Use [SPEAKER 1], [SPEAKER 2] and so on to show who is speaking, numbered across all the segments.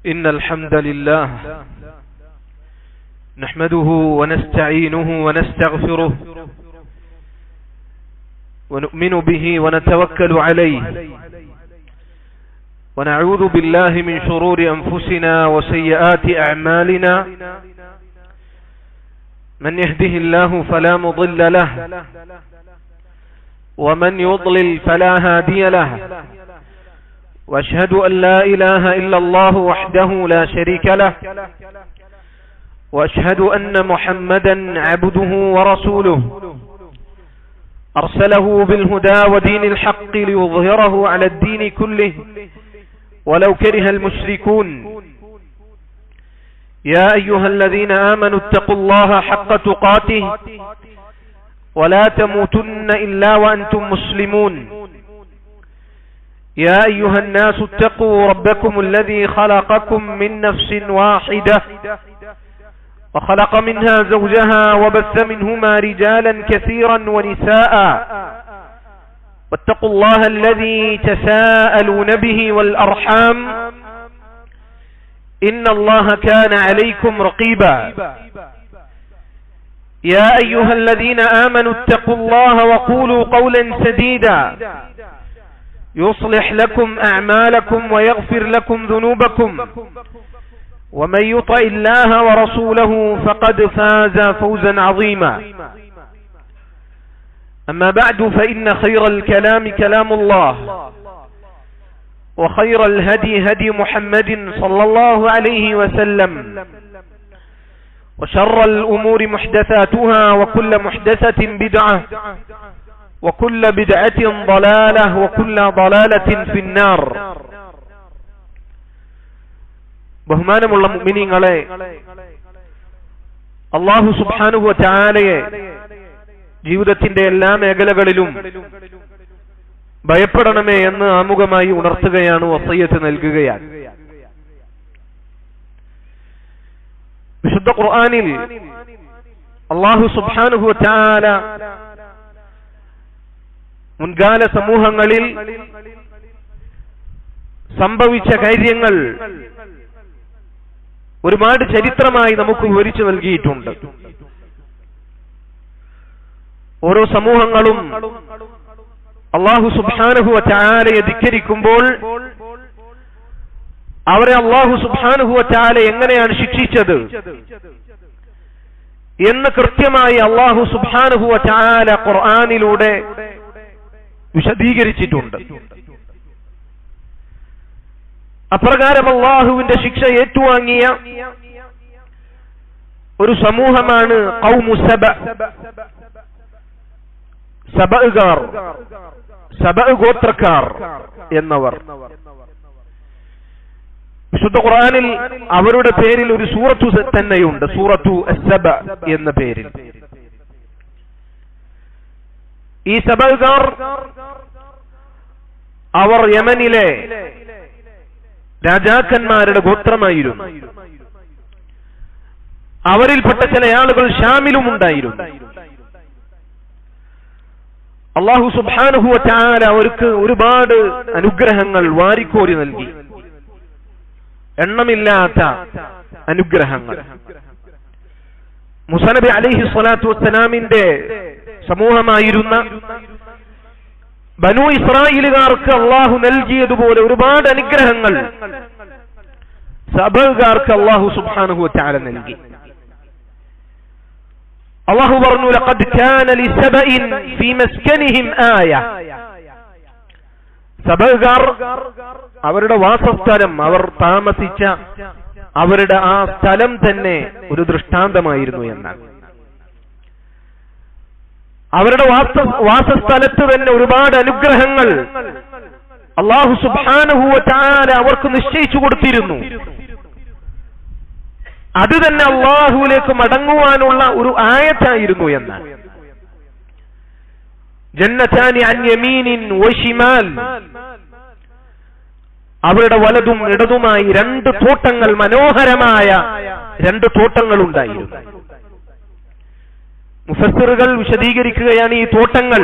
[SPEAKER 1] إن الحمد لله نحمده ونستعينه ونستغفره ونؤمن به ونتوكل عليه ونعوذ بالله من شرور أنفسنا وسيئات أعمالنا من يهده الله فلا مضل له ومن يضلل فلا هادي له وأشهد أن لا إله إلا الله وحده لا شريك له وأشهد أن محمدا عبده ورسوله أرسله بالهدى ودين الحق ليظهره على الدين كله ولو كره المشركون يا أيها الذين آمنوا اتقوا الله حق تقاته ولا تموتن إلا وأنتم مسلمون يا أيها الناس اتقوا ربكم الذي خلقكم من نفس واحدة وخلق منها زوجها وبث منهما رجالا كثيرا ونساء واتقوا الله الذي تساءلون به والأرحام إن الله كان عليكم رقيبا يا أيها الذين آمنوا اتقوا الله وقولوا قولا سديدا يصلح لكم أعمالكم ويغفر لكم ذنوبكم ومن يطع الله ورسوله فقد فاز فوزا عظيما أما بعد فإن خير الكلام كلام الله وخير الهدي هدي محمد صلى الله عليه وسلم وشر الأمور محدثاتها وكل محدثة بدعة وكل بدعة ضلالة وكل ضلالة في النار. ബഹുമാനമുള്ള മുഅ്മിനീങ്ങളെ, അല്ലാഹു സുബ്ഹാനഹു വ തആലയെ ജീവിതത്തിന്റെ എല്ലാ മേഖലകളിലും ഭയപ്പെടണമേ എന്ന് ആമുഖമായി ഉണർത്തുകയാണ്, വസിയ്യത്ത് നൽകുകയാണ്. വിശുദ്ധ ഖുർആനിൽ അല്ലാഹു സുബ്ഹാനഹു വ തആല മുൻകാല സമൂഹങ്ങളിൽ സംഭവിച്ച കാര്യങ്ങൾ ഒരുപാട് ചരിത്രമായി നമുക്ക് വിവരിച്ചു നൽകിയിട്ടുണ്ട്. ഓരോ സമൂഹങ്ങളും അല്ലാഹു സുബ്ഹാനഹു വ തആലയെ ധിക്കരിക്കുമ്പോൾ അവരെ അല്ലാഹു സുബ്ഹാനഹു വ തആല എങ്ങനെയാണ് ശിക്ഷിച്ചത് എന്ന് കൃത്യമായി അല്ലാഹു സുബ്ഹാനഹു വ തആല ഖുർആനിലൂടെ വിശദീകരിച്ചിട്ടുണ്ട്. അപ്രകാരം അല്ലാഹുവിന്റെ ശിക്ഷ ഏറ്റുവാങ്ങിയ ഒരു സമൂഹമാണ് ഖൗമു സബഅ ഗോത്രക്കാർ എന്നവർ. വിശുദ്ധ ഖുർആനിൽ അവരുടെ പേരിൽ ഒരു സൂറത്തു തന്നെയുണ്ട്, സൂറത്തു അസ്സബ എന്ന പേരിൽ. ഈ സബഅകാർ അവർ യമനിലെ രാജാക്കന്മാരുടെ ഗോത്രമായിരുന്നു. അവരിൽപ്പെട്ട ചില ആളുകൾ ഷാമിലും ഉണ്ടായിരുന്നു. അല്ലാഹു സുബ്ഹാനഹു വ തആല അവർക്ക് ഒരുപാട് അനുഗ്രഹങ്ങൾ വാരിക്കോരി നൽകി, എണ്ണമില്ലാത്ത അനുഗ്രഹങ്ങൾ. മൂസാ നബി അലൈഹി സ്വലാത്തു വസ്സലാമിന്റെ സമൂഹമായിരുന്ന ബനൂ ഇസ്രായേലുകാർക്ക് അല്ലാഹു നൽകിയതുപോലെ ഒരുപാട് അനുഗ്രഹങ്ങൾ സബഅകാർക്ക് അല്ലാഹു സുബ്ഹാനഹു വ തആല നൽകി. അല്ലാഹു പറഞ്ഞു, ലഖദ് കാന ലിസബഇൻ ഫീ മസ്കനിഹിം ആയ. സബഅകാർ അവരുടെ വാസസ്ഥലം, അവർ താമസിച്ച അവരുടെ ആ സ്ഥലം തന്നെ ഒരു ദൃഷ്ടാന്തമായിരുന്നു എന്നാണ്. അവരുടെ വാസസ്ഥലത്ത് തന്നെ ഒരുപാട് അനുഗ്രഹങ്ങൾ അല്ലാഹു സുബ്ഹാനഹു വ തആല അവർക്ക് നിശ്ചയിച്ചു കൊടുത്തിരുന്നു. അത് തന്നെ അല്ലാഹുവിലേക്ക് മടങ്ങുവാനുള്ള ഒരു ആയത്തായിരുന്നു എന്നാണ്. ജന്നതാനി അൻ യമീനിൻ വ ശിമാൽ, അവരുടെ വലതും ഇടതുമായി രണ്ട് തോട്ടങ്ങൾ, മനോഹരമായ രണ്ട് തോട്ടങ്ങൾ ഉണ്ടായിരുന്നു. മുഫസ്സിറുകൾ വിശദീകരിക്കുകയാണ്, ഈ തോട്ടങ്ങൾ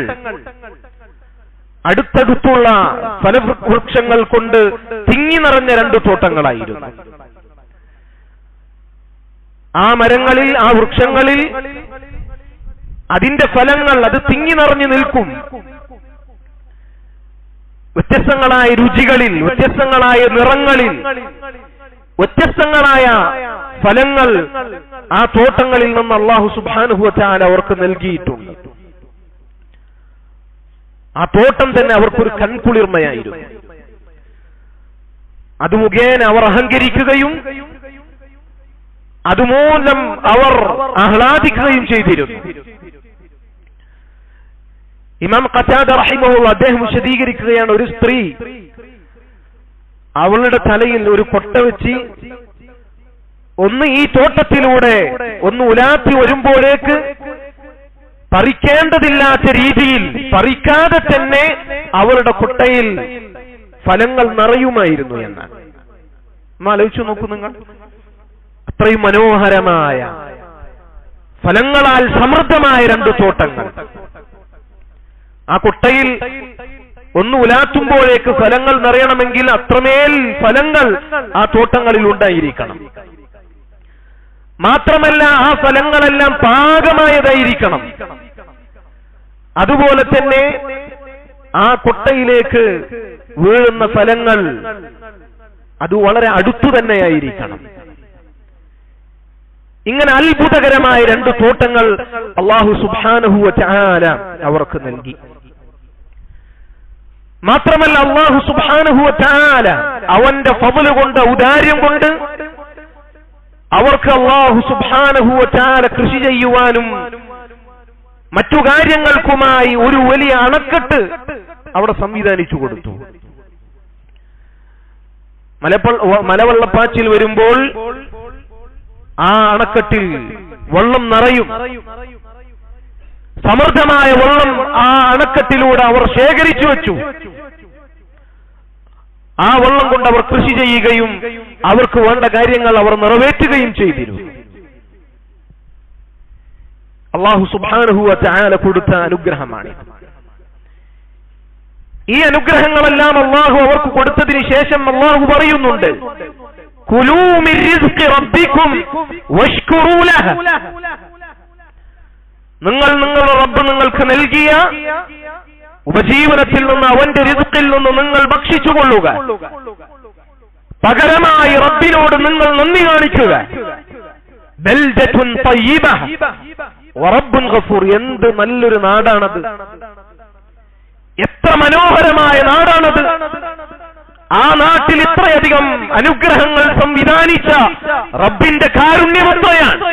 [SPEAKER 1] അടുത്തടുത്തുള്ള ഫലവൃക്ഷങ്ങൾ കൊണ്ട് തിങ്ങി നിറഞ്ഞ 2 തോട്ടങ്ങളായിരുന്നു. ആ മരങ്ങളിൽ, ആ വൃക്ഷങ്ങളിൽ അതിന്റെ ഫലങ്ങൾ അത് തിങ്ങി നിറഞ്ഞു നിൽക്കും. വ്യത്യസ്തങ്ങളായ രുചികളിൽ, വ്യത്യസ്തങ്ങളായ നിറങ്ങളിൽ, വ്യത്യസ്തങ്ങളായ ഫലങ്ങൾ ആ തോട്ടങ്ങളിൽ നിന്ന് അല്ലാഹു സുബ്ഹാനഹു വ തആല അവർക്ക് നൽകിയിട്ടുണ്ട്. ആ തോട്ടം തന്നെ അവർക്കൊരു കൺകുളിർമയായിരുന്നു. അത് മുഖേന അവർ അഹങ്കരിക്കുകയും അതുമൂലം അവർ ആഹ്ലാദിക്കുകയും ചെയ്തിരുന്നു. ഇമാം ഖതാദ റഹിമഹുല്ലാഹ് അദ്ദേഹം വിശദീകരിക്കുകയാണ്, ഒരു സ്ത്രീ അവളുടെ തലയിൽ ഒരു കൊട്ട വെച്ച് ഒന്ന് ഈ തോട്ടത്തിലൂടെ ഒന്ന് ഉലാത്തി വരുമ്പോഴേക്ക് പറിക്കേണ്ടതില്ലാത്ത രീതിയിൽ പറിക്കാതെ തന്നെ അവളുടെ കൊട്ടയിൽ ഫലങ്ങൾ നിറയുമായിരുന്നു എന്നാണ്. ആലോചിച്ചു നോക്കൂ നിങ്ങൾ, അത്രയും മനോഹരമായ ഫലങ്ങളാൽ സമൃദ്ധമായ 2 തോട്ടങ്ങൾ. ആ കൊട്ടയിൽ ഒന്ന് ഉലാത്തുമ്പോഴേക്ക് ഫലങ്ങൾ നിറയണമെങ്കിൽ അത്രമേൽ ഫലങ്ങൾ ആ തോട്ടങ്ങളിൽ ഉണ്ടായിരിക്കണം. മാത്രമല്ല ആ ഫലങ്ങളെല്ലാം പാകമായതായിരിക്കണം. അതുപോലെ തന്നെ ആ കൊട്ടയിലേക്ക് വീഴുന്ന ഫലങ്ങൾ അത് വളരെ അടുത്തു തന്നെയായിരിക്കണം. ഇങ്ങനെ അത്ഭുതകരമായ 2 തോട്ടങ്ങൾ അല്ലാഹു സുബ്ഹാനഹു വ തആല അവർക്ക് നൽകി. മാത്രമല്ല അല്ലാഹു സുബ്ഹാനഹു വ തആല അവന്റെ ഫضل കൊണ്ട്, ഔദാര്യം കൊണ്ട് അവർക്ക് അല്ലാഹു സുബ്ഹാനഹു വ തആല കൃഷി ചെയ്യുവാനും മറ്റു കാര്യങ്ങൾക്കുമായി ഒരു വലിയ അണക്കെട്ട് അവിടെ സംവിധാനിച്ചു കൊടുത്തു. മലവെള്ളപ്പാച്ചിൽ വരുമ്പോൾ ആ അണക്കെട്ടിൽ വെള്ളം നിറയും. സമൃദ്ധമായ വെള്ളം ആ അണക്കെട്ടിലൂടെ അവർ ശേഖരിച്ചു വെച്ചു. ആ വെള്ളം കൊണ്ട് അവർ കൃഷി ചെയ്യുകയും അവർക്ക് വേണ്ട കാര്യങ്ങൾ അവർ നിറവേറ്റുകയും ചെയ്തിരുന്നു. അല്ലാഹു സുബ്ഹാനഹു വ തആല കൊടുത്ത അനുഗ്രഹമാണ്. ഈ അനുഗ്രഹങ്ങളെല്ലാം അല്ലാഹു അവർക്ക് കൊടുത്തതിന് ശേഷം അല്ലാഹു പറയുന്നുണ്ട്, കുലൂ മിൻ റിസ്ഖി റബ്ബിക്കും വഷ്കുറൂ ലഹു. നിങ്ങളുടെ റബ്ബ് നിങ്ങൾക്ക് നൽകിയ ഉപജീവനത്തിൽ നിന്ന്, അവന്റെ റിസ്ഖിൽ നിന്ന് നിങ്ങൾ ഭക്ഷിച്ചുകൊള്ളുക. പകരമായി റബ്ബിനോട് നിങ്ങൾ നന്ദി കാണിക്കുക. ബൽദത്തുൻ തയ്യിബ വറബ്ബുൻ ഗഫൂർ. എന്ത് നല്ലൊരു നാടാണത്, എത്ര മനോഹരമായ നാടാണത്. ആ നാട്ടിൽ ഇത്രയധികം അനുഗ്രഹങ്ങൾ സംവിധാനിച്ച റബ്ബിന്റെ കാരുണ്യം എത്രയാണ്.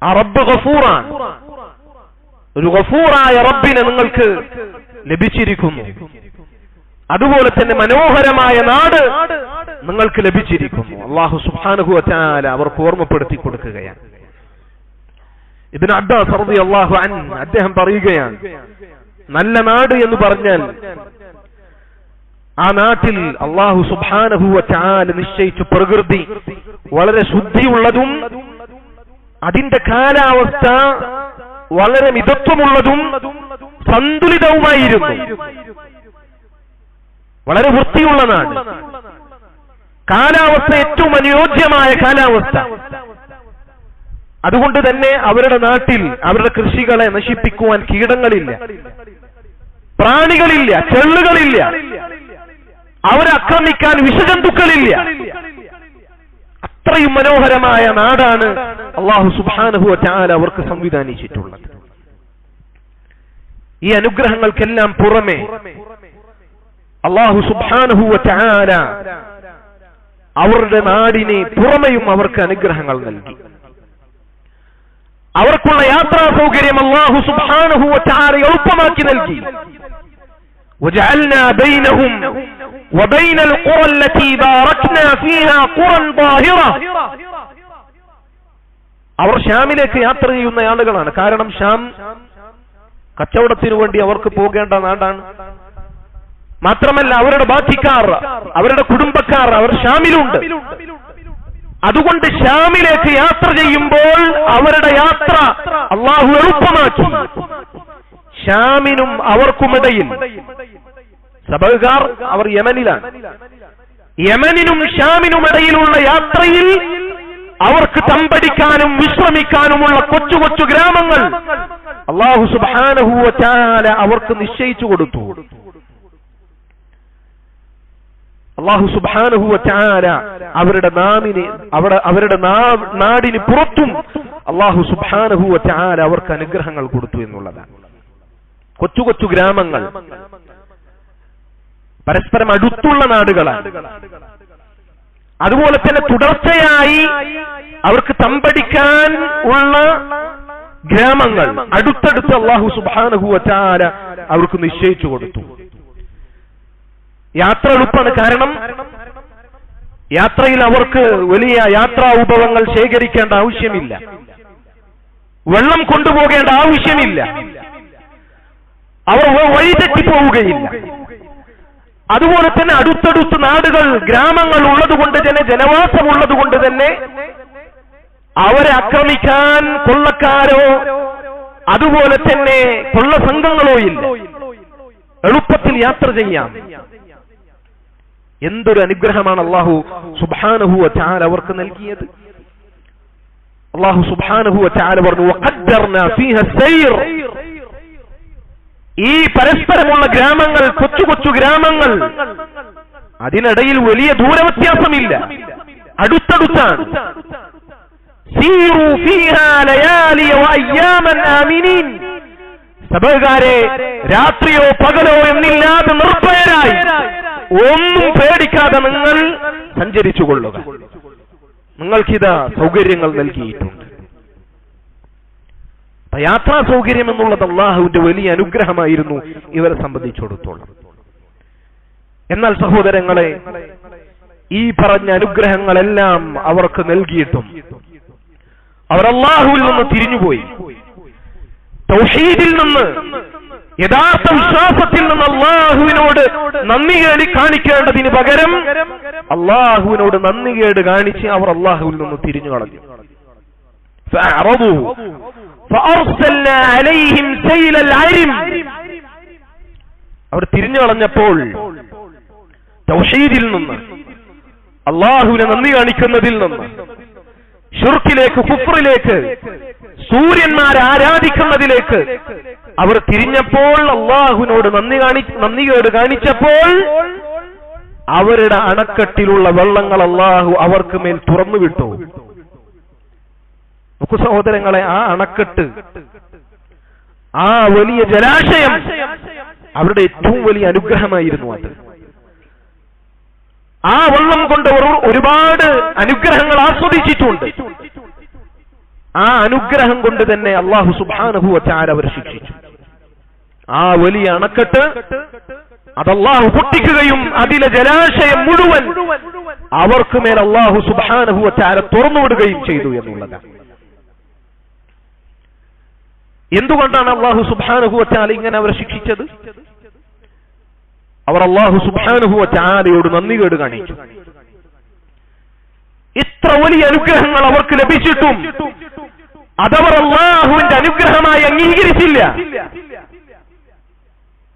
[SPEAKER 1] ആ റബ്ബ് ഗഫൂറാണ്. ഒരു ഗഫൂറായ റബ്ബിനെ നിങ്ങൾക്ക് ലഭിച്ചിരിക്കുന്നു. അതുപോലെ തന്നെ മനോഹരമായ നാട് നിങ്ങൾക്ക് ലഭിച്ചിരിക്കുന്നു. അല്ലാഹു സുബ്ഹാനഹു വ തആല അവർക്ക് ഓർമ്മപ്പെടുത്തി കൊടുക്കുകയാണ്. ഇബ്നു അബ്ബാസ് റളിയല്ലാഹു അൻഹു അദ്ദേഹം പറയുകയാണ്, നല്ല നാട് എന്ന് പറഞ്ഞാൽ ആ നാട്ടിൽ അല്ലാഹു സുബ്ഹാനഹു വ തആല നിശ്ചയിച്ച പ്രകൃതി വളരെ ശുദ്ധിയുള്ളതും അതിന്റെ കാലാവസ്ഥ വളരെ മിതത്വമുള്ളതും സന്തുലിതവുമായിരുന്നു. വളരെ വൃത്തിയുള്ള നാട്, കാലാവസ്ഥ ഏറ്റവും അനുയോജ്യമായ കാലാവസ്ഥ. അതുകൊണ്ട് തന്നെ അവരുടെ നാട്ടിൽ അവരുടെ കൃഷികളെ നശിപ്പിക്കുവാൻ കീടങ്ങളില്ല, പ്രാണികളില്ല, ചെള്ളുകളില്ല, അവരെ ആക്രമിക്കാൻ വിഷജന്തുക്കളില്ല. അത്രയും മനോഹരമായ നാടാണ് അല്ലാഹു സുബ്ഹാനഹു വ തആല അവർക്ക് സംവിധാനിച്ചിട്ടുള്ളത്. ഈ അനുഗ്രഹങ്ങൾക്കെല്ലാം പുറമെ അല്ലാഹു സുബ്ഹാനഹു വ തആല അവരുടെ നാടിനെ പുറമെയും അവർക്ക് അനുഗ്രഹങ്ങൾ നൽകി. അവർക്കുള്ള യാത്രാ സൗകര്യം അല്ലാഹു സുബ്ഹാനഹു വ തആല എളുപ്പമാക്കി നൽകി. وجعلنا بينهم وبين القرى التي باركنا فيها قرى ظاهرة. അവർ ഷാമിലേക്ക് യാത്ര ചെയ്യുന്ന ആളുകളാണ്. കാരണം ഷാം കച്ചവടത്തിനു വേണ്ടി അവർക്ക് പോകേണ്ട നാടാണ്. മാത്രമല്ല അവരുടെ ബാക്കിക്കാർ, അവരുടെ കുടുംബക്കാർ അവർ ഷാമിലുണ്ട്. അതുകൊണ്ട് ഷാമിലേക്ക് യാത്ര ചെയ്യുമ്പോൾ അവരുടെ യാത്ര അല്ലാഹു എളുപ്പമാക്കി. ഷാമിനും അവർക്കുമിടയിൽ, സബകാർ അവർ യമനിലാണ്, യമനിനും ഷാമിനുമിടയിലുള്ള യാത്രയിൽ അവർക്ക് തമ്പടിക്കാനും വിശ്രമിക്കാനുമുള്ള കൊച്ചു കൊച്ചു ഗ്രാമങ്ങൾ അല്ലാഹു സുബ്ഹാനഹു വ തആല അവർക്ക് നിശ്ചയിച്ചു കൊടുത്തു. അല്ലാഹു സുബ്ഹാനഹു വ തആല അവരുടെ നാടിന് പുറത്തും അല്ലാഹു സുബ്ഹാനഹു വ തആല അവർക്ക് അനുഗ്രഹങ്ങൾ കൊടുത്തു എന്നുള്ളതാണ്. കൊച്ചു കൊച്ചു ഗ്രാമങ്ങൾ, പരസ്പരം അടുത്തുള്ള നാടുകളാണ്. അതുപോലെ തന്നെ തുടർച്ചയായി അവർക്ക് തമ്പടിക്കാൻ ഉള്ള ഗ്രാമങ്ങൾ അടുത്തടുത്ത് അല്ലാഹു സുബ്ഹാനഹു വ തആല അവർക്ക് നിശ്ചയിച്ചു കൊടുത്തു. യാത്ര എളുപ്പമാണ്. കാരണം യാത്രയിൽ അവർക്ക് വലിയ യാത്രാ ഉപകരണങ്ങൾ ശേഖരിക്കേണ്ട ആവശ്യമില്ല, വെള്ളം കൊണ്ടുപോകേണ്ട ആവശ്യമില്ല, അവർ വഴിതെറ്റിപ്പോവുകയില്ല. അതുപോലെ തന്നെ അടുത്തടുത്ത് നാടുകൾ, ഗ്രാമങ്ങൾ ഉള്ളതുകൊണ്ട് തന്നെ, ജനവാസമുള്ളത് കൊണ്ട് തന്നെ അവരെ ആക്രമിക്കാൻ കൊള്ളക്കാരോ അതുപോലെ തന്നെ കൊള്ള സംഘങ്ങളോ ഇല്ല. എളുപ്പത്തിൽ യാത്ര ചെയ്യാം. എന്തൊരു അനുഗ്രഹമാണ് അല്ലാഹു സുബ്ഹാനഹു വ തആല അവർക്ക് നൽകിയത്. അല്ലാഹു സുബ്ഹാനഹു വ തആല പറഞ്ഞു, വഖദ്ദർനാ ഫീഹാ സൈർ. ഈ പരസ്പരമുള്ള ഗ്രാമങ്ങൾ, കൊച്ചു കൊച്ചു ഗ്രാമങ്ങൾ, അതിനിടയിൽ വലിയ ദൂരവ്യത്യാസമില്ല, അടുത്തടുത്താണ്. സീറു ഫീഹാ ലയാലി വ അയ്യാമൻ ആമിനീൻ. സബകാരെ, രാത്രിയോ പകലോ എന്നില്ലാതെ നിർഭയരായി ഒന്നും പേടിക്കാതെ നിങ്ങൾ സഞ്ചരിച്ചു കൊള്ളുക. നിങ്ങൾക്കിതാ സൗകര്യങ്ങൾ നൽകിയിട്ടുണ്ട്. യാത്രാ സൗകര്യം എന്നുള്ളത് അല്ലാഹുവിന്റെ വലിയ അനുഗ്രഹമായിരുന്നു ഇവരെ സംബന്ധിച്ചിടത്തോളം. എന്നാൽ സഹോദരങ്ങളെ, ഈ പറഞ്ഞ അനുഗ്രഹങ്ങളെല്ലാം അവർക്ക് നൽകിയിട്ടും അവർ അല്ലാഹുവിൽ നിന്ന് തിരിഞ്ഞുപോയി. തൗഹീദിൽ നിന്ന്, യഥാർത്ഥ വിശ്വാസത്തിൽ നിന്ന് അല്ലാഹുവിനോട് നന്ദികേട് കാണിക്കേണ്ടതിന് പകരം അല്ലാഹുവിനോട് നന്ദികേട് കാണിച്ച് അവർ അല്ലാഹുവിൽ നിന്ന് തിരിഞ്ഞു കളഞ്ഞു. അവർ തിരിഞ്ഞു കളഞ്ഞപ്പോൾ തൗഹീദിൽ നിന്ന്, അല്ലാഹുവിനെ നന്ദി കാണിക്കുന്നതിൽ നിന്ന് ശിർക്കിലേക്ക്, കുഫ്റിലേക്ക്, സൂര്യന്മാരെ ആരാധിക്കുന്നതിലേക്ക് അവർ തിരിഞ്ഞപ്പോൾ, അല്ലാഹുവിനോട് നന്ദികേട് കാണിച്ചപ്പോൾ അവരുടെ അണക്കെട്ടിലുള്ള വെള്ളങ്ങൾ അല്ലാഹു അവർക്ക് മേൽ തുറന്നുവിട്ടു. നമുക്ക് സഹോദരങ്ങളെ, ആ അണക്കെട്ട്, ആ വലിയ ജലാശയം അവരുടെ ഏറ്റവും വലിയ അനുഗ്രഹമായിരുന്നു. അത്, ആ വെള്ളം കൊണ്ട് ഒരുപാട് അനുഗ്രഹങ്ങൾ ആസ്വദിച്ചിട്ടുണ്ട്. ആ അനുഗ്രഹം കൊണ്ട് തന്നെ അല്ലാഹു സുബ്ഹാനഹു വ തആല അവരെ ശിക്ഷിച്ചു. ആ വലിയ അണക്കെട്ട് അത് അല്ലാഹു പൊട്ടിക്കുകയും അതിലെ ജലാശയം മുഴുവൻ അവർക്ക് മേൽ അല്ലാഹു സുബ്ഹാനഹു വ തആല തുറന്നുവിടുകയും ചെയ്തു എന്നുള്ളതാണ്. എന്തുകൊണ്ടാണ് അല്ലാഹു സുബ്ഹാനഹു വ തആല ഇങ്ങനെ അവരെ ശിക്ഷിച്ചത്? അവർ അല്ലാഹു സുബ്ഹാനഹു വ തആലയോട് നന്ദികേട് കാണിച്ചു. ഇത്ര വലിയ അനുഗ്രഹങ്ങൾ അവർക്ക് ലഭിച്ചിട്ടും അതവർ അല്ലാഹുവിന്റെ അനുഗ്രഹമായി അംഗീകരിച്ചില്ല.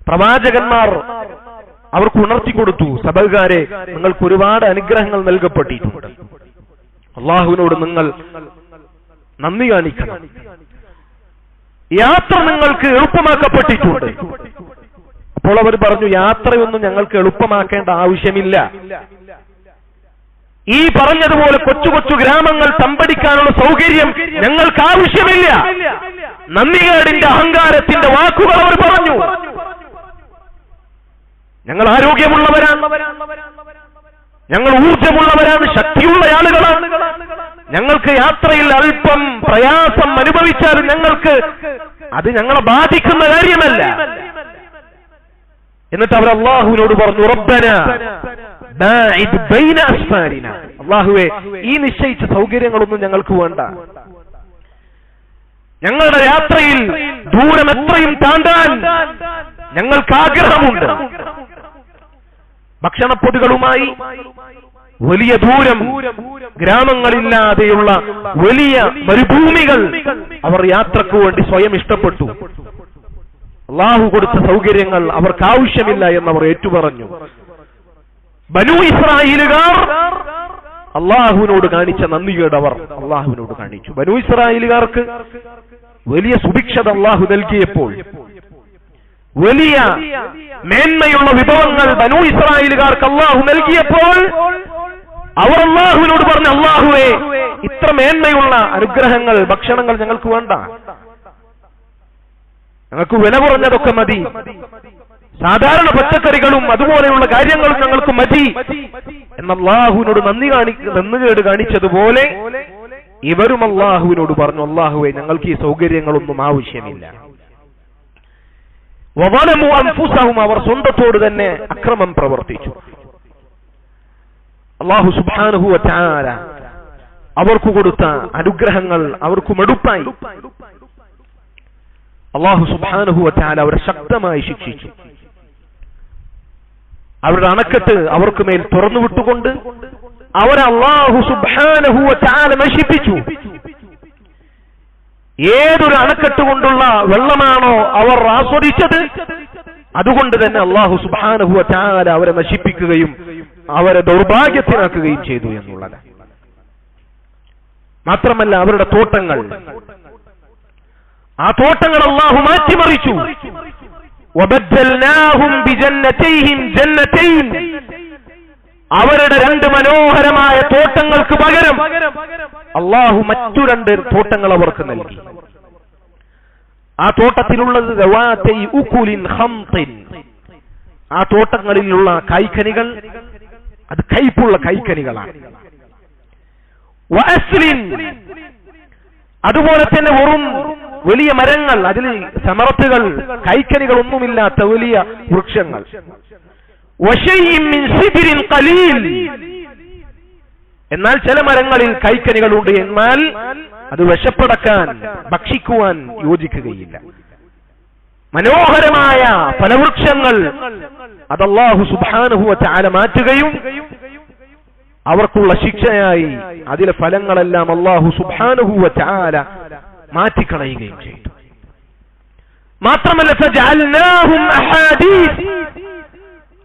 [SPEAKER 1] പ്രവാചകന്മാർ അവർക്ക് ഉണർത്തിക്കൊടുത്തു, സബകാരെ, നിങ്ങൾക്ക് ഒരുപാട് അനുഗ്രഹങ്ങൾ നൽകപ്പെട്ടിട്ടുണ്ട്, അല്ലാഹുവിനോട് നിങ്ങൾ നന്ദി കാണിക്കണം. യാത്ര നിങ്ങൾക്ക് എളുപ്പമാക്കപ്പെട്ടിട്ടുണ്ട്. അപ്പോൾ അവർ പറഞ്ഞു, യാത്രയൊന്നും ഞങ്ങൾക്ക് എളുപ്പമാക്കേണ്ട ആവശ്യമില്ല. ഈ പറഞ്ഞതുപോലെ കൊച്ചു കൊച്ചു ഗ്രാമങ്ങൾ തമ്പടിക്കാനുള്ള സൗകര്യം ഞങ്ങൾക്ക് ആവശ്യമില്ല. നന്ദികേടിന്റെ, അഹങ്കാരത്തിന്റെ വാക്കുകൾ അവർ പറഞ്ഞു. ഞങ്ങൾ ആരോഗ്യമുള്ളവരാണ്, ഞങ്ങൾ ഊർജമുള്ളവരാണ്, ശക്തിയുള്ള ആളുകളാണ്, ഞങ്ങൾക്ക് യാത്രയിൽ അല്പം പ്രയാസം അനുഭവിച്ചാലും അത് ഞങ്ങളെ ബാധിക്കുന്ന കാര്യമല്ല. എന്നിട്ട് അവർ അല്ലാഹുവിനോട് പറഞ്ഞു, റബ്ബനാ ബാഇദ് ബൈന അസ്ഫാരിനാ. അല്ലാഹുവേ, ഈ നിശ്ചയിച്ച സൗകര്യങ്ങളൊന്നും ഞങ്ങൾക്ക് വേണ്ട. ഞങ്ങളുടെ യാത്രയിൽ ദൂരം എത്രയും താണ്ടാൻ ഞങ്ങൾക്ക് ആഗ്രഹമുണ്ട്. ഭക്ഷണപ്പൊതികളുമായി വലിയ ദൂരം, ഗ്രാമങ്ങളില്ലാതെയുള്ള വലിയ മരുഭൂമികൾ അവർ യാത്രക്ക് വേണ്ടി സ്വയം ഇഷ്ടപ്പെട്ടു. അള്ളാഹു കൊടുത്ത സൗകര്യങ്ങൾ അവർക്ക് ആവശ്യമില്ല എന്നവർ ഏറ്റുപറഞ്ഞു. ബനൂ ഇസ്രായേലുകാർ അള്ളാഹുവിനോട് കാണിച്ച നന്ദികേട് അവർ അള്ളാഹുവിനോട് കാണിച്ചു. ബനൂ ഇസ്രായേലുകാർക്ക് വലിയ സുഭിക്ഷത അള്ളാഹു നൽകിയപ്പോൾ, വലിയ മേന്മയുള്ള വിഭവങ്ങൾ ബനൂ ഇസ്രായേലുകാർക്ക് അള്ളാഹു നൽകിയപ്പോൾ അവർ അള്ളാഹുവിനോട് പറഞ്ഞു, അള്ളാഹുവേ, ഇത്ര മേന്മയുള്ള അനുഗ്രഹങ്ങൾ, ഭക്ഷണങ്ങൾ ഞങ്ങൾക്ക് വേണ്ട, ഞങ്ങൾക്ക് വില കുറഞ്ഞതൊക്കെ മതി, സാധാരണ പച്ചക്കറികളും അതുപോലെയുള്ള കാര്യങ്ങളും ഞങ്ങൾക്ക് മതി എന്ന് അള്ളാഹുവിനോട് നന്ദികേട് കാണിച്ചതുപോലെ ഇവരും അള്ളാഹുവിനോട് പറഞ്ഞു, അള്ളാഹുവേ, ഞങ്ങൾക്ക് ഈ സൗകര്യങ്ങളൊന്നും ആവശ്യമില്ല. വവലമു അൻഫുസഹും, അവർ സ്വന്തത്തോട് തന്നെ അക്രമം പ്രവർത്തിച്ചു. അല്ലാഹു സുബ്ഹാനഹു വ തആല അവർക്ക് കൊടുത്ത അനുഗ്രഹങ്ങൾ അവർക്ക് മടുപ്പായി. അല്ലാഹു സുബ്ഹാനഹു വ തആല അവരെ ശക്തമായി ശിക്ഷിച്ചു. അവരുടെ അണക്കെട്ട് അവർക്ക് മേൽ തുറന്നു വിട്ടുകൊണ്ട് അവരെ അല്ലാഹു സുബ്ഹാനഹു വ തആല നശിപ്പിച്ചു. ഏതൊരു അണക്കെട്ട് കൊണ്ടുള്ള വെള്ളമാണോ അവർ ആസ്വദിച്ചത്, അതുകൊണ്ട് തന്നെ അല്ലാഹു സുബ്ഹാനഹു വ തആല അവരെ നശിപ്പിക്കുകയും അവരെ ദൗർഭാഗ്യത്തിലാക്കുകയും ചെയ്തു എന്നുള്ളത്. മാത്രമല്ല, അവരുടെ തോട്ടങ്ങൾ, ആ തോട്ടങ്ങൾ അല്ലാഹു മാറ്റിമറിച്ചു. വബദ്ദൽനാഹും ബിജന്നതൈഹിം ജന്നതൈൻ, അവരുടെ രണ്ട് മനോഹരമായ തോട്ടങ്ങൾക്ക് പകരം അല്ലാഹു മറ്റു രണ്ട് തോട്ടങ്ങൾ അവർക്ക് നൽകി. ആ തോട്ടത്തിലുള്ളത് ദവാതൈ ഉകുലിൻ ഖംതിൻ, ആ തോട്ടങ്ങളിലുള്ള കായ്ക്കനികൾ അത് കൈപ്പുള്ള കായ്ക്കനികളാണ്. വഅസ്ലിൻ, അതുപോലെ തന്നെ വെറും വലിയ മരങ്ങൾ, അതിൽ സമറത്തുകൾ, കൈക്കനികൾ ഒന്നുമില്ലാത്ത വലിയ വൃക്ഷങ്ങൾ. വശൈഇൻ മിൻ സിദ്രിൻ ഖലീൽ, എന്നാൽ ചില മരങ്ങളിൽ കൈക്കനികളുണ്ട്, എന്നാൽ അത് വിശപ്പടക്കാൻ ഭക്ഷിക്കുവാൻ യോജിക്കുകയില്ല. മനോഹരമായ ഫലവൃക്ഷങ്ങൾ അത് അല്ലാഹു സുബ്ഹാനഹു വ തആല മാറ്റുകയും അവർക്കുള്ള ശിക്ഷയായി അതിലെ ഫലങ്ങളെല്ലാം അല്ലാഹു സുബ്ഹാനഹു വ തആല മാറ്റിക്കളയുകയും ചെയ്തു. മാത്രമല്ല, ഫജഅൽനാഹും അഹാദീസ്,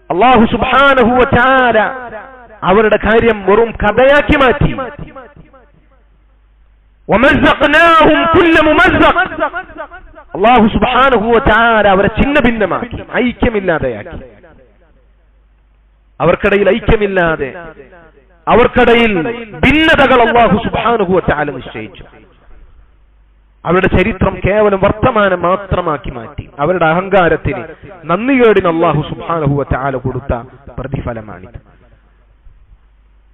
[SPEAKER 1] അല്ലാഹു സുബ്ഹാനഹു വ തആല അവരുടെ കാര്യം വെറും കഥയാക്കി മാറ്റി. വമസ്സഖ്നാഹും കുല്ല മുമസ്സഖ്, അല്ലാഹു സുബ്ഹാനഹു വ തആല അവരെ ഛിന്ന ഭിന്നമാക്കി, ഐക്യമില്ലാതെയാക്കി. അവർക്കിടയിൽ ഐക്യമില്ലാതെ, അവർക്കിടയിൽ ഭിന്നതകൾ അല്ലാഹു സുബ്ഹാനഹു വ തആല നിശ്ചയിച്ചു. അവരുടെ ചരിത്രം കേവലം വർത്തമാനം മാത്രമാക്കി മാറ്റി. അവരുടെ അഹങ്കാരത്തിന്, നന്ദികേടിന് അല്ലാഹു സുബ്ഹാനഹു വ തആല കൊടുത്ത പ്രതിഫലമാണിത്.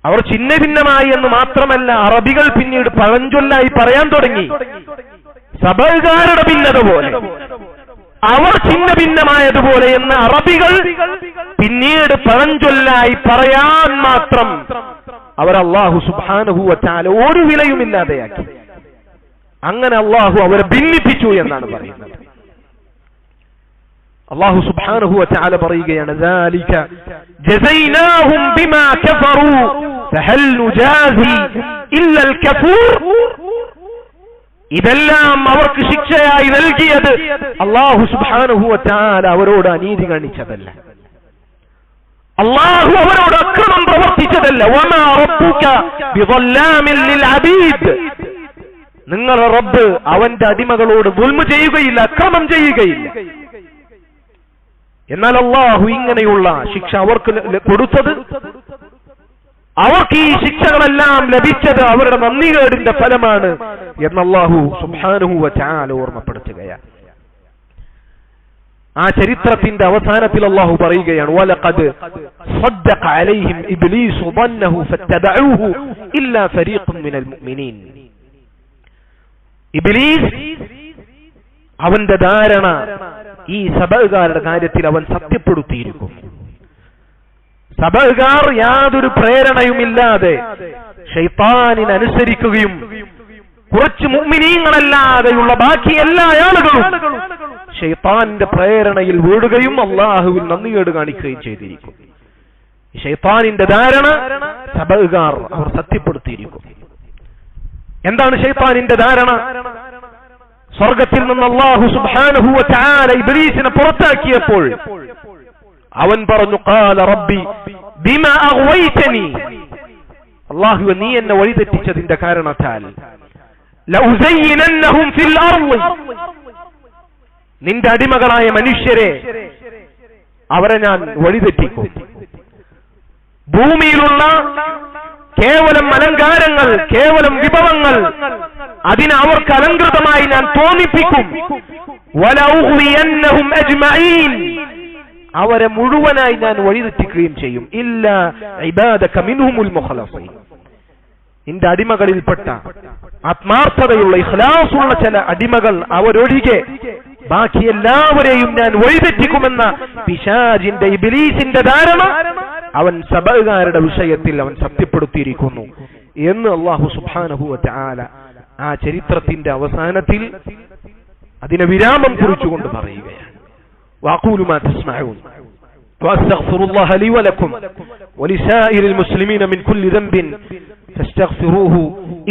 [SPEAKER 1] അവർ ഛിന്ന ഭിന്നമായി എന്ന് മാത്രമല്ല, അറബികൾ പിന്നീട് പഴഞ്ചൊല്ലായി പറയാൻ തുടങ്ങി. സബഅുകാരുടെ ഭിന്നത പോലെ അവർ ഛിന്ന ഭിന്നമായതുപോലെ എന്ന് അറബികൾ പിന്നീട് പഴഞ്ചൊല്ലായി പറയാൻ മാത്രം അവർ അല്ലാഹു സുബ്ഹാനഹു വ തആല ഒരു വിലയുമില്ലാതെയാക്കി. അങ്ങനെ അല്ലാഹു അവരെ ഭിന്നിപ്പിച്ചു എന്നാണ് പറയുന്നത്. അല്ലാഹു സുബ്ഹാനഹു വ തആല പറയുകയാണ്, ദാലിക ജസൈനാഹും ബിമാ കഫറൂ ഫഹൽ നുജാസി ഇല്ലൽ കഫൂർ, ഇതെല്ലാം അവർക്ക് ശിക്ഷയായി നൽകിയത് അല്ലാഹു സുബ്ഹാനഹു വ തആല അവരോട് അനീതി കാണിച്ചതല്ല, അല്ലാഹു അവരോട് അക്രമം പ്രവർത്തിച്ചതല്ല. വമാ റബ്ബുക ബിളല്ലാമിൻ ലിൽ അബീദ്, നിങ്ങളുടെ റബ്ബ് അവന്റെ അടിമകളോട് ദുൽമ് ചെയ്യുകയില്ല, അക്രമം ചെയ്യുകയില്ല. എന്നാൽ അല്ലാഹു ഇങ്ങനെയുള്ള ശിക്ഷ അവർക്ക് കൊടുത്തത്, അവർക്ക് ഈ ശിക്ഷകളെല്ലാം ലഭിച്ചത് അവരുടെ നന്ദികേടിന്റെ ഫലമാണ് എന്ന് അല്ലാഹു സുബ്ഹാനഹു വ തആല ഓർമ്മപ്പെടുത്തുകയാണ്. ആ ചരിത്രത്തിന്റെ അവസാനത്തിൽ അല്ലാഹു പറയുകയാണ്, വലഖദ് സദ്ദഖ അലൈഹിം ഇബ്ലീസു ظنه ഫത്തബഊഹു ഇല്ലാ ഫരീഖുൻ മിനൽ മുഅ്മിനീൻ. ഇബ്ലീസ് അവന്റെ ധാരണ ഈ സബഅുകാരുടെ കാര്യത്തിൽ അവൻ സത്യപ്പെടുത്തിയിരിക്കുന്നു. സബഅുകാർ യാതൊരു പ്രേരണയുമില്ലാതെ ശൈത്താനിനെ അനുസരിക്കുകയും കുറച്ച് മുഅ്മിനീങ്ങളല്ലാതെയുള്ള ബാക്കി എല്ലാ ആളുകളും ശൈത്താനിന്റെ പ്രേരണയിൽ വീഴുകയും അല്ലാഹുവിൽ നന്ദികേട് കാണിക്കുകയും ചെയ്തിരിക്കും. ശൈത്താനിന്റെ ധാരണ സബഅുകാർ അവർ സത്യപ്പെടുത്തിയിരിക്കും. എന്താണ് ശൈത്താനിന്റെ ധാരണ? സ്വർഗത്തിൽ നിന്ന് അല്ലാഹു സുബ്ഹാനഹു വ തആല ഇബ്ലീസിനെ പുറത്താക്കിയപ്പോൾ അവൻ പറഞ്ഞു ഖാല റബ്ബി ബിമാ അഗ്വൈതനി, അല്ലാഹുവേ നീ എന്നെ വഴിതെറ്റിച്ചതിന്റെ കാരണത്താൽ ലഉസയ്യിനന്നഹും ഫിൽ അർള്, നിന്റെ അടിമകളായ മനുഷ്യരെ അവരെ ഞാൻ വഴിതെറ്റിക്കും. ഭൂമിയിലുള്ള കേവലം അലങ്കാരങ്ങൾ, കേവലം വിഭവങ്ങൾ, അതിനെ അവർക്ക് അലങ്കൃതമായി ഞാൻ തോന്നിപ്പിക്കും. വലഉഗ്വിയന്നഹും അജ്മഈൻ, അവരെ മുഴുവനായി ഞാൻ വഴിതെറ്റിക്കുകയും ചെയ്യും. ഇല്ല ഇബാദക മിൻഹുൽ മുഖ്ലസീൻ, നിന്റെ അടിമകളിൽപ്പെട്ട ആത്മാർത്ഥതയുള്ള ഇഖ്ലാസുള്ള ചില അടിമകൾ അവരൊഴികെ ബാക്കി എല്ലാവരെയും ഞാൻ വഴിതെറ്റിക്കുമെന്ന പിശാചിന്റെ ഇബ്ലീസിന്റെ ധാരണ അവൻ സബഅുകാരുടെ വിഷയത്തിൽ അവൻ സത്യപ്പെടുത്തിയിരിക്കുന്നു എന്ന് അല്ലാഹു സുബ്ഹാനഹു വ തആല ആ ചരിത്രത്തിന്റെ അവസാനത്തിൽ അതിനെ വിരാമം കുറിച്ചുകൊണ്ട് പറയുകയാണ്. വഅഖൂലു മാ തസ്മഊൻ വഅസ്തഗ്ഫിറുല്ലാഹ ലി വലക്കും വലിസായിരിൽ മുസ്ലിമീന മിൻ കുല്ലി ദംബിൻ ഫാസ്തഗ്ഫിറൂഹു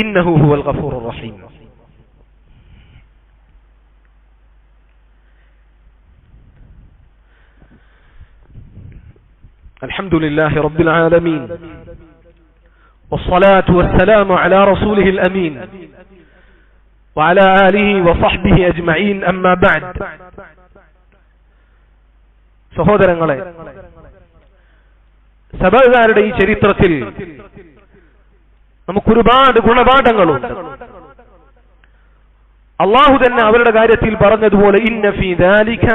[SPEAKER 1] ഇന്നഹു ഹുവൽ ഗഫൂറുർ റഹീം. الحمد لله رب العالمين والصلاة والسلام على رسوله الأمين وعلى آله وصحبه أجمعين أما بعد. സഹോദരങ്ങളെ, സബഅുകാരുടെ ഈ ചരിത്രത്തിൽ നമുക്കൊരുപാട് ഗുണപാഠങ്ങളുണ്ട്. അല്ലാഹു തന്നെ അവരുടെ കാര്യത്തിൽ പറഞ്ഞതുപോലെ ഇന്ന ഫീ ദാലിക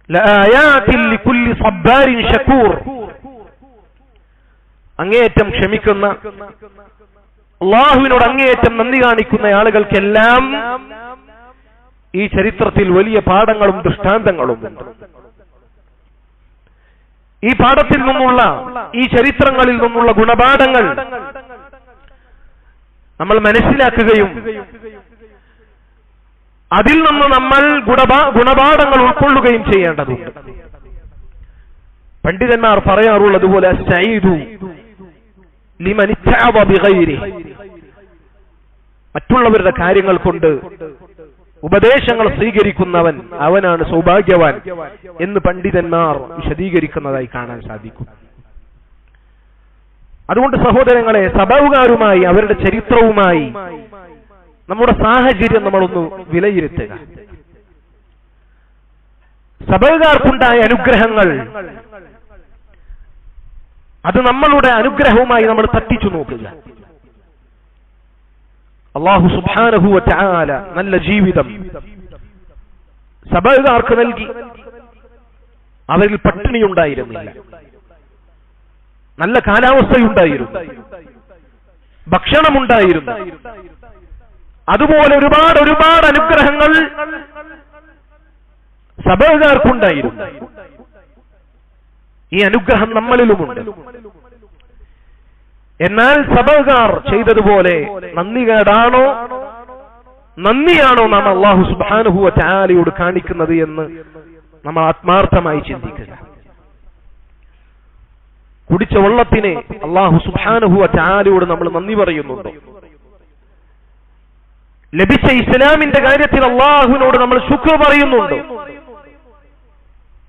[SPEAKER 1] ലആയാതിൻ ലികുല്ലി സബ്ബാരിൻ ശകൂർ, അങ്ങേയറ്റം ക്ഷമിക്കുന്ന, അല്ലാഹുവിനോട് അങ്ങേയറ്റം നന്ദി കാണിക്കുന്ന ആളുകൾക്കെല്ലാം ഈ ചരിത്രത്തിൽ വലിയ പാഠങ്ങളും ദൃഷ്ടാന്തങ്ങളും ഉണ്ട്. ഈ പാഠത്തിൽ നിന്നുള്ള, ഈ ചരിത്രങ്ങളിൽ നിന്നുള്ള ഗുണപാഠങ്ങൾ നമ്മൾ മനസ്സിലാക്കുകയും അതിൽ നിന്ന് നമ്മൾ ഗുണപാഠങ്ങൾ ഉൾക്കൊള്ളുകയും ചെയ്യേണ്ടതുണ്ട്. പണ്ഡിതന്മാർ പറയാറുള്ളതുപോലെ അസ്സഈദു ലിമൻ ഇത്തഅദ ബിഗൈരിഹി, മറ്റുള്ളവരുടെ കാര്യങ്ങൾ കൊണ്ട് ഉപദേശങ്ങൾ സ്വീകരിക്കുന്നവൻ അവനാണ് സൗഭാഗ്യവാൻ എന്ന് പണ്ഡിതന്മാർ വിശദീകരിക്കുന്നതായി കാണാൻ സാധിക്കും. അതുകൊണ്ട് സഹോദരങ്ങളെ, സബഅുകാരുമായി അവരുടെ ചരിത്രവുമായി നമ്മുടെ സാഹചര്യം നമ്മളൊന്ന് വിലയിരുത്തുക. സബഅുകാർക്കുണ്ടായ അനുഗ്രഹങ്ങൾ, അത് നമ്മളുടെ അനുഗ്രഹവുമായി നമ്മൾ തട്ടിച്ചു നോക്കുക. അല്ലാഹു സുബ്ഹാനഹു വ തആല നല്ല ജീവിതം സബഅുകാർക്ക് നൽകി. അവരിൽ പട്ടിണിയുണ്ടായിരുന്നില്ല, നല്ല കാലാവസ്ഥയുണ്ടായിരുന്നു, ഭക്ഷണമുണ്ടായിരുന്നു. അതുപോലെ ഒരുപാട് അനുഗ്രഹങ്ങൾ സബഅുകാർക്കുണ്ടായിരുന്നു. ഈ അനുഗ്രഹം നമ്മളിലുമുണ്ട്. എന്നാൽ സബഅുകാർ ചെയ്തതുപോലെ നന്ദിയാണോ നാം അല്ലാഹു സുബ്ഹാനഹു വ തആലയോട് കാണിക്കുന്നത് എന്ന് നമ്മൾ ആത്മാർത്ഥമായി ചിന്തിക്കുക. കുടിച്ച വെള്ളത്തിന് അല്ലാഹു സുബ്ഹാനഹു വ തആലയോട് നമ്മൾ നന്ദി പറയുന്നുണ്ടോ? ലഭിച്ച ഇസ്ലാമിന്റെ കാര്യത്തിൽ അല്ലാഹുവിനോട് നമ്മൾ ശുക്ർ പറയുന്നുണ്ടോ?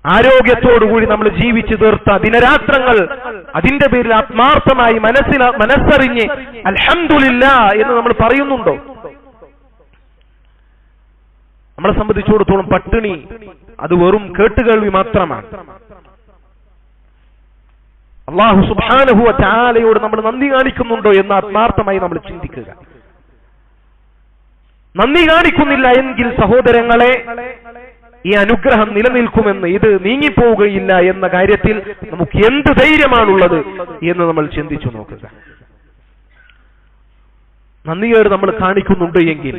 [SPEAKER 1] ആരോഗ്യത്തോടുകൂടി നമ്മൾ ജീവിച്ചു തീർത്ത ദിനരാത്രങ്ങൾ, അതിന്റെ പേരിൽ ആത്മാർത്ഥമായി മനസ്സറിഞ്ഞ് അൽഹംദുലില്ലാഹ് എന്ന് നമ്മൾ പറയുന്നുണ്ടോ? നമ്മളെ സംബന്ധിച്ചിടത്തോളം പട്ടിണി അത് വെറും കേട്ടുകേൾവി മാത്രമാണ്. അല്ലാഹു സുബ്ഹാനഹു വ തആലയോട് നമ്മൾ നന്ദി കാണിക്കുന്നുണ്ടോ എന്ന് ആത്മാർത്ഥമായി നമ്മൾ ചിന്തിക്കുക. നന്ദി കാണിക്കുന്നില്ല എങ്കിൽ സഹോദരങ്ങളെ, ഈ അനുഗ്രഹം നിലനിൽക്കുമെന്ന്, ഇത് നീങ്ങിപ്പോവുകയില്ല എന്ന കാര്യത്തിൽ നമുക്ക് എന്ത് ധൈര്യമാണുള്ളത് എന്ന് നമ്മൾ ചിന്തിച്ചു നോക്കുക. നന്ദിയോട് നമ്മൾ കാണിക്കുന്നുണ്ട് എങ്കിൽ,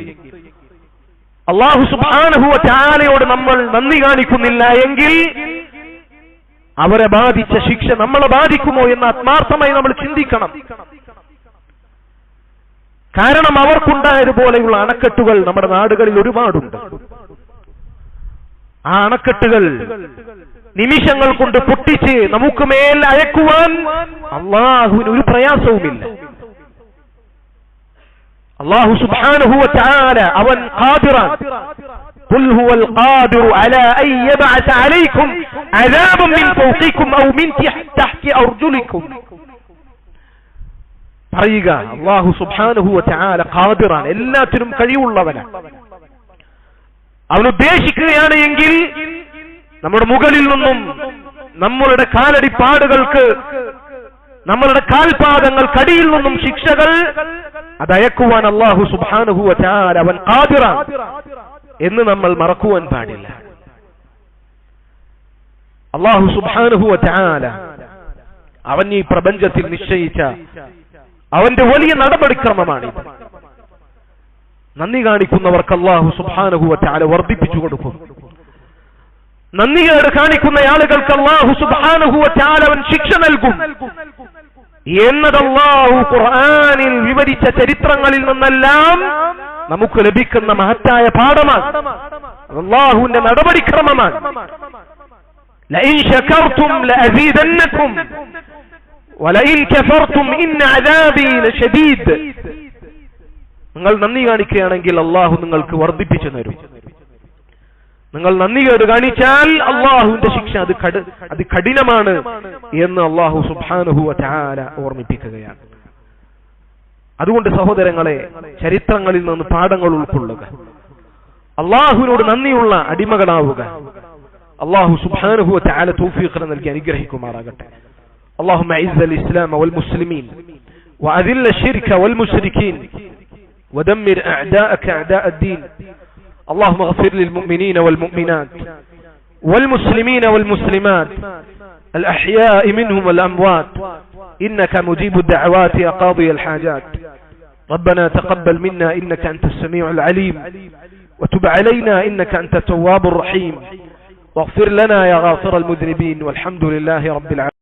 [SPEAKER 1] അല്ലാഹു സുബ്ഹാനഹു വ തആലയോട് നമ്മൾ നന്ദി കാണിക്കുന്നില്ല എങ്കിൽ അവരെ ബാധിച്ച ശിക്ഷ നമ്മളെ ബാധിക്കുമോ എന്ന് ആത്മാർത്ഥമായി നമ്മൾ ചിന്തിക്കണം. കാരണം അവർക്കുണ്ടായതുപോലെയുള്ള അണക്കെട്ടുകൾ നമ്മുടെ നാടുകളിൽ ഒരുപാടുണ്ട്. ആ അണക്കെട്ടുകൾ നിമിഷങ്ങൾ കൊണ്ട് പൊട്ടിച്ച് നമുക്ക് മേൽ അയക്കുവാൻ അല്ലാഹുവിന് ഒരു പ്രയാസവുമില്ല. അല്ലാഹു സുബ്ഹാനഹു വ തആല അവൻ ഖാദിറാൻ. ഖുൽ ഹുവൽ ഖാദിറു അലാ അൻ യബ്അസ അലൈക്കും അദാബൻ മിൻ ഫൗഖിക്കും ഔ മിൻ തഹ്തി അർജുലിക്കും. പറയുക, അല്ലാഹു സുബ്ഹാനഹു വ തആല ഖാദിറാൻ, എല്ലാത്തിനും കഴിവുള്ളവനാണ്. അവൻ ഉദ്ദേശിക്കുകയാണ് എങ്കിൽ നമ്മുടെ മുകളിൽ നിന്നും നമ്മളുടെ കാലടിപ്പാടുകൾക്ക്, നമ്മളുടെ കാൽപാദങ്ങൾക്കടിയിൽ നിന്നും ശിക്ഷകൾ അതയക്കുവാൻ അല്ലാഹു സുബ്ഹാനഹു വ തആല അവൻ ഖാദിറാൻ എന്ന് നമ്മൾ മറക്കുവാൻ പാടില്ല. അല്ലാഹു സുബ്ഹാനഹു വ തആല അവൻ ഈ പ്രപഞ്ചത്തിൽ നിശ്ചയിച്ച അവന്റെ വലിയ നടപടിക്രമമാണിത്. നന്ദി കാണിക്കുന്നവർക്ക് അല്ലാഹു സുബ്ഹാനഹു വ തആല വർദ്ധിപ്പിച്ചു കൊടുക്കും. നന്ദികേട് കാണിക്കുന്ന ആളുകൾക്ക് അല്ലാഹു സുബ്ഹാനഹു വ തആല അവൻ ശിക്ഷ നൽകും എന്നത് അല്ലാഹു ഖുർആനിൽ വിവരിച്ച ചരിത്രങ്ങളിൽ നിന്നെല്ലാം നമുക്ക് ലഭിക്കുന്ന മഹത്തായ പാഠമാണ്. അല്ലാഹുവിന്റെ നടപടിക്രമമാണ്. ലഇൻ ശകർതും ലഅസീദന്നകും വലഇൻ കഫർതും ഇന്ന അദാബി ലശദീദ്. നിങ്ങൾ നന്ദി കാണിക്കുകയാണെങ്കിൽ അല്ലാഹു നിങ്ങൾക്ക് വർദ്ധിപ്പിച്ചു തരും. നിങ്ങൾ നന്ദികേട് കാണിച്ചാൽ അല്ലാഹുവിന്റെ ശിക്ഷ അത് കഠിനമാണ് എന്ന് അല്ലാഹു സുബ്ഹാനഹു വ തആല ഓർമ്മിപ്പിക്കുകയാണ്. അതുകൊണ്ട് സഹോദരങ്ങളെ, ചരിത്രങ്ങളിൽ നിന്ന് പാഠങ്ങൾ ഉൾക്കൊള്ളുക, അല്ലാഹുവിനോട് നന്ദിയുള്ള അടിമകളാവുക. അല്ലാഹു സുബ്ഹാനഹു വ തആല തൗഫീഖ് നൽകി അനുഗ്രഹിക്കുമാറാകട്ടെ. اللهم اعز الاسلام والمسلمين واذل الشرك والمشركين ودمر اعداءك اعداء الدين. اللهم اغفر للمؤمنين والمؤمنات والمسلمين والمسلمات الأحياء منهم والأموات إنك مجيب الدعوات يا قاضي الحاجات. ربنا تقبل منا إنك أنت السميع العليم وتب علينا إنك أنت التواب الرحيم واغفر لنا يا غافر المذنبين والحمد لله رب العالمين.